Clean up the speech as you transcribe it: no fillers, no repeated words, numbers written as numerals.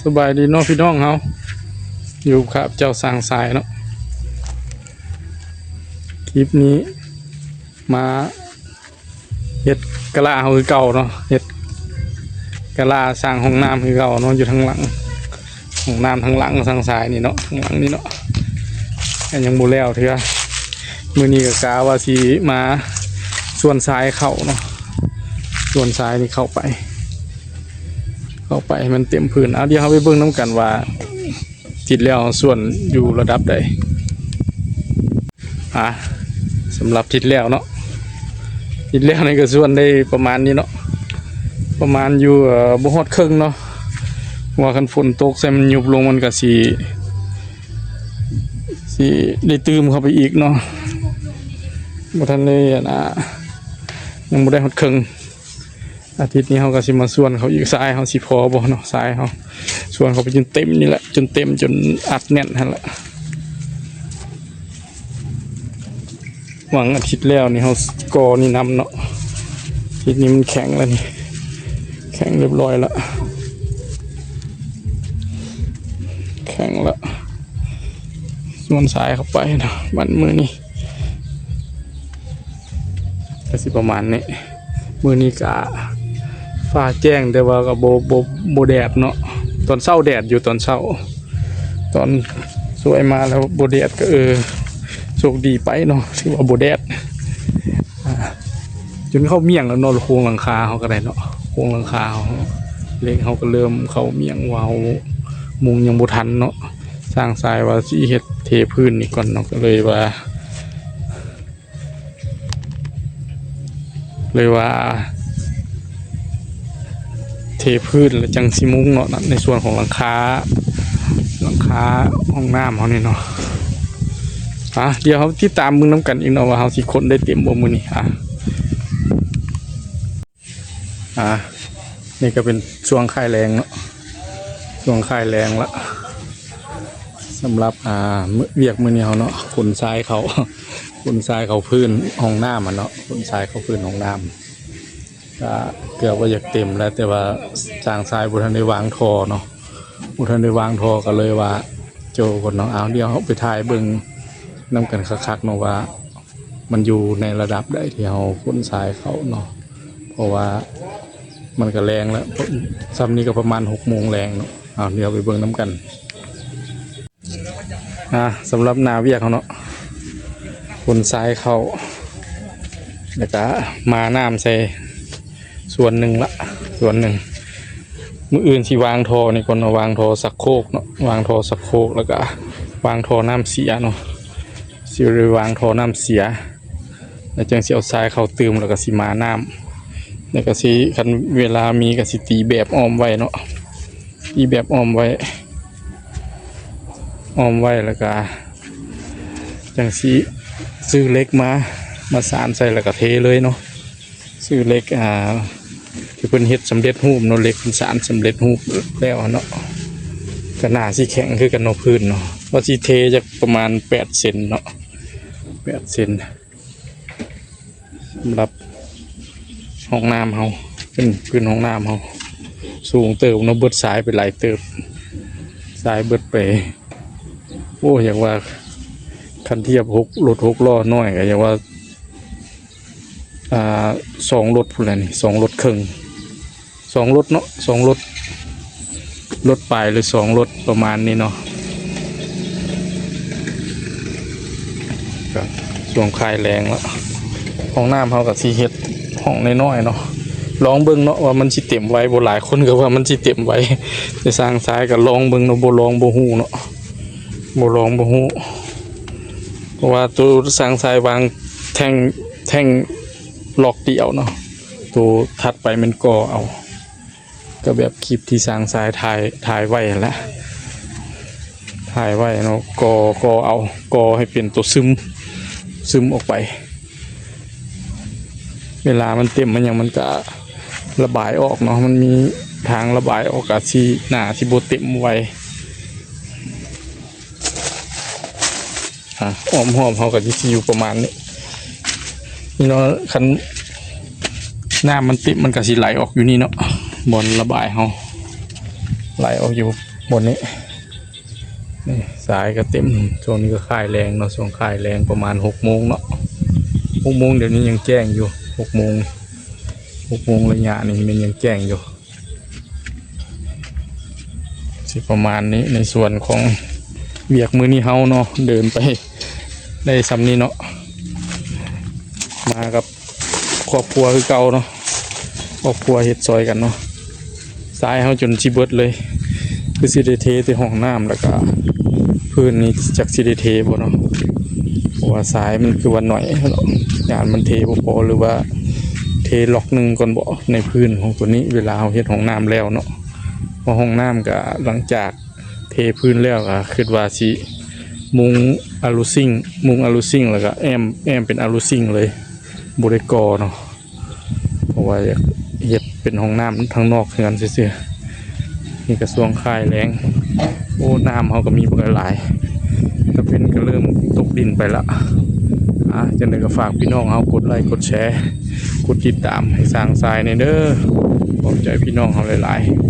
สบายดีเนาะพี่น้องเฮาอยู่ครับเจ้าสร้างสายเนาะคลิปนี้มาเฮ็ดกะลาเฮาคือเก่าเนาะเฮ็ดกะลาสร้างห้องน้ำคือเก่าเนาะอยู่ทางหลังห้องน้ำทางหลังสร้างสายนี่เนาะทางหลังนี่เนาะยังบ่แล้วเถื่อมื้อนี้ก็กะว่าสิมาส่วนซ้ายเข้าเนาะส่วนซ้ายนี่เข้าไปมันเต็มพื้นเดี๋ยวเราไปเบิ่งน้ำกันว่าติดแล้วส่วนอยู่ระดับใดสำหรับติดแล้วเนาะติดแล้วในก็ส่วนได้ประมาณนี้เนาะประมาณอยู่บ่ฮอดครึ่งเนาะว่าคันฝนตกใส่มันยุบลงมันก็สิได้ตื้มเข้าไปอีกเนาะบ่ทันได้ยังบ่ได้ฮอดครึ่งอาทิตย์นี้เขาก็สิมาส่วนเขาอีกสายเขาสิพอบ่เนาะสายเขาส่วนเขาไปจนเต็มนี่แหละจนเต็มจนอัดแน่นนั่นแหละหวังอาทิตย์แล้วนี่เขากอนี่น้ำเนาะอาทิตย์นี้มันแข็งแล้วนี่แข็งเรียบร้อยแล้วแข็งแล้วส่วนสายเข้าไปเนาะบัดมือนี่ก็สิประมาณนี้มือนี้กะฟ้าแจ้งแต่ว่าก็โบแดดเนาะตอนเช้าแดดอยู่ตอนเช้าตอนสวยมาแล้วโบแดดก็โชคดีไปเนาะถือว่าโบแดดจนเข้าเมี่ยงแล้วเนาะโครงหลังคาเขาก็ได้เนาะโครงหลังคาเขาเล็กเขาก็เริ่มเข้าเมี่ยงวาวมุงยังบ่ทันเนาะสร้างทรายว่าสิเฮ็ดเทพื้นนี่ก่อนเนาะก็เลยว่าเทพื้นแล้วจังสิมุ้งเนาะในส่วนของหลังคาห้องน้ำเขานี่เนาะเดี๋ยวเขาที่ตามมึงน้ำกันอีกเนาะว่าเขาสิคนได้เต็มบ่มื้อนี้นี่ก็เป็นช่วงค่ายแรงเนาะช่วงค่ายแรงละสำหรับเวียกมื้อนี้เขาเนาะขนทรายเขาพื้นห้องน้ำเนาะขนทรายเขาพื้นห้องน้ำก็เกือบว่าอยากเต็มแล้วแต่ว่าสร้างทรายบุทันได้วางทอเนาะบุทันได้วางทอก็เลยว่าโจคนเนาะเดี๋ยวเขาไปถ่ายเบิ่งน้ำกันคักๆเนาะว่ามันอยู่ในระดับใดที่เขาขนทรายเขาเนาะเพราะว่ามันก็แรงแล้วซ้ำนี้ก็ประมาณ6 โมงแรงเนาะเดี๋ยวไปเบิ่งน้ำกันสำหรับนาเวียกเขาเนาะขนทรายเขาแล้วก็มาน้ำใส่ส่วนหนึ่งมืออื่นที่วางทอนี่คนวางทอสักโคกเนาะวางทอสักโคกแล้วก็วางทอน้ำเสียเนาะสิหรือวางทอน้ำเสียแล้วจังสิเอาทรายเข้าเติมแล้วก็สิมาน้ำแล้วก็สิคันเวลามีก็สิตีแบบอ้อมไว้เนาะตีแบบอ้อมไว้แล้วก็จังสิซื้อเล็กมาสานใส่แล้วก็เทเลยเนาะซื้อเล็กที่เพิ่นเฮ็ดสำเร็จรูปเนาะเล็กเป็นสารสำเร็จรูปแล้วเนาะก็น่าสิแข็งคือกันเนาะพื้นเนาะว่าสิเทจะประมาณ8 เซนเนาะ8 เซนสำหรับห้องน้ำเขาเป็นพื้นห้องน้ำเขาสูงเติบเนาะเบิดสายไปหลายเติบสายเบิดไปอย่างว่าคันเทียบรถ6 ล้อน้อยก็อย่างว่า2 รถพุ่นแหละนี่2 รถครึ่ง2 รถเนาะ2 รถปลายหรือ2 รถประมาณนี้เนาะก็ช่วงคลายแรงแล้วห้องน้ำเขากับสีเฮ็ดห้องน้อยๆเนาะลองเบิ่งเนาะว่ามันสิเต็มไว้บ่หลายคนก็ว่ามันสิเต็มไว้จะสร้างสายก็ลองเบิ่งเนาะบ่ลองบ่ฮู้เนาะบ่ลองบ่ฮู้เพราะว่าตัวสร้างสายวางแท่งล็อกเดียวเนาะตัวถัดไปมันก่อเอาก็แบบคลิปที่สร้างสายถ่ายไว้แล้วถ่ายไว้เนาะก่อให้เป็นตัวซึมออกไปเวลามันเต็มมันก็ระบายออกเนาะมันมีทางระบายออกกับที่หน้าที่โบเต็มไว้หอมเขากับที่อยู่ประมาณนี้เนาะคันหน้ามันติดมันก็สิไหลออกอยู่นี่เนาะบนระบายเขา ไหลออกอยู่บนนี้นี่สายก็เต็มช่วงนี้ก็ค่ายแรงเนาะช่วงค่ายแรงประมาณ6 โมงเนาะ6 โมงเดี๋ยวนี้ยังแจ้งอยู่6 โมงระยะนี้มันยังแจ้งอยู่สิประมาณนี้ในส่วนของเวียกมือนี้เฮาเนาะเดินไปได้ซ้ำนี้เนาะมากับครอบครัวคือเก่าเนาะครอบครัวเฮ็ดซอยกันเนาะสายเฮาจนชิเบิดเลยคือสิได้เทที่ห้องน้ำแล้วก็พื้นนี้จากสิได้เทบ่เนาะเพราะว่าสายมันคือว่าหน่อยเนาะงานมันเทบ่พอหรือว่าเทล็อกหนึงก่อนบ่ในพื้นของตัวนี้เวลาเฮาเฮ็ดห้องน้ำแล้วเนาะพอห้องน้ำก็หลังจากเทพื้นแล้วก็คิดว่าสิมุงอะลูซิ่งแล้วก็แอมเป็นอะลูซิ่งเลยบ่ได้ก่อเนาะเพราะว่าอยากเฮ็ดเป็นห้องน้ำทางนอกเฮือนซื่อๆนี่กระทรวงค่ายแรงโอ้น้ำเขาก็มีบ่หลายก็เป็นก็เริ่มตกดินไปละจังได๋ก็ฝากพี่น้องเฮากดไลค์กดแชร์กดติดตามให้สร้างสายในเด้อขอบใจพี่น้องเฮาหลายๆ